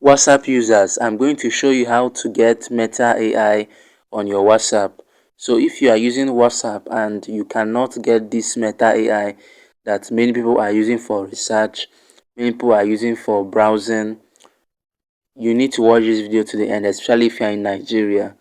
WhatsApp users, I'm going to show you how to get Meta AI on your WhatsApp. So if you are using WhatsApp and you cannot get this Meta AI that many people are using for research, many people are using for browsing, you need to watch this video to the end, especially if you're in Nigeria,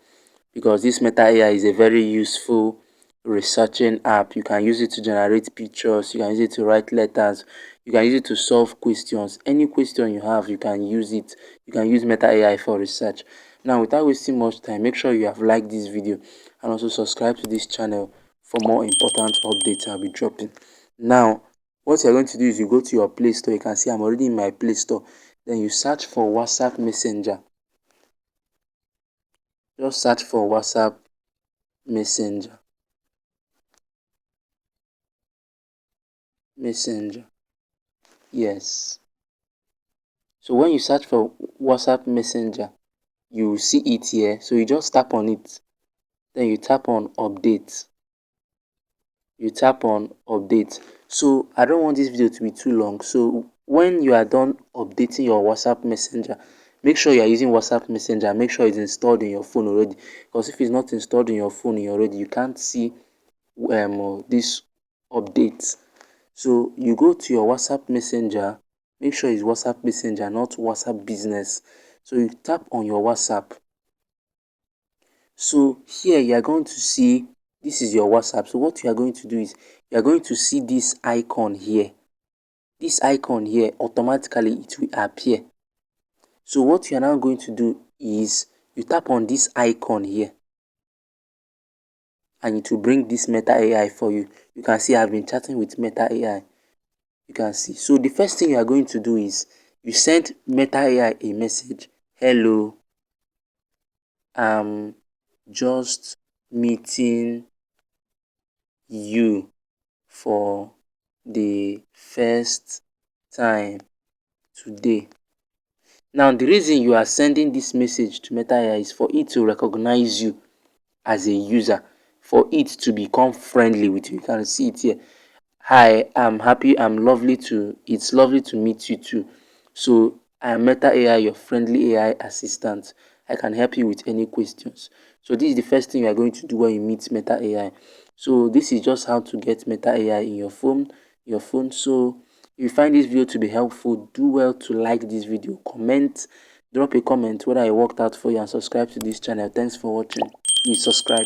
because this Meta AI is a very useful researching app. You can use it to generate pictures, you can use it to write letters, you can use it to solve questions. Any question you have, you can use it. You can use Meta AI for research. Now, without wasting much time, make sure you have liked this video and also subscribe to this channel for more important updates I'll be dropping. Now, what you're going to do is you go to your Play Store. You can see I'm already in my Play Store. Then you search for WhatsApp Messenger. Just search for WhatsApp Messenger. Yes. So when you search for WhatsApp Messenger, you will see it here. So you just tap on it. Then you tap on update. So I don't want this video to be too long. So when you are done updating your WhatsApp Messenger, make sure you are using WhatsApp Messenger. Make sure it's installed in your phone already. Because if it's not installed in your phone already, you can't see this update. So you go to your WhatsApp Messenger. Make sure it's WhatsApp Messenger, not WhatsApp Business. So you tap on your WhatsApp. So here you are going to see this is your WhatsApp. So what you are going to do is you are going to see this icon here. This icon here, automatically it will appear. So what you are now going to do is you tap on this icon here and it will bring this Meta AI for you. You can see I've been chatting with Meta AI. You can see. So the first thing you are going to do is you send Meta AI a message. Hello, I'm just meeting you for the first time today. Now, the reason you are sending this message to Meta AI is for it to recognize you as a user, for it to become friendly with you. You can see it here. Hi, it's lovely to meet you too. So I am Meta AI, your friendly AI assistant. I can help you with any questions. So this is the first thing you are going to do when you meet Meta AI. So this is just how to get Meta AI in your phone. So if you find this video to be helpful, do well to like this video, drop a comment whether it worked out for you, and subscribe to this channel. Thanks for watching. Please subscribe.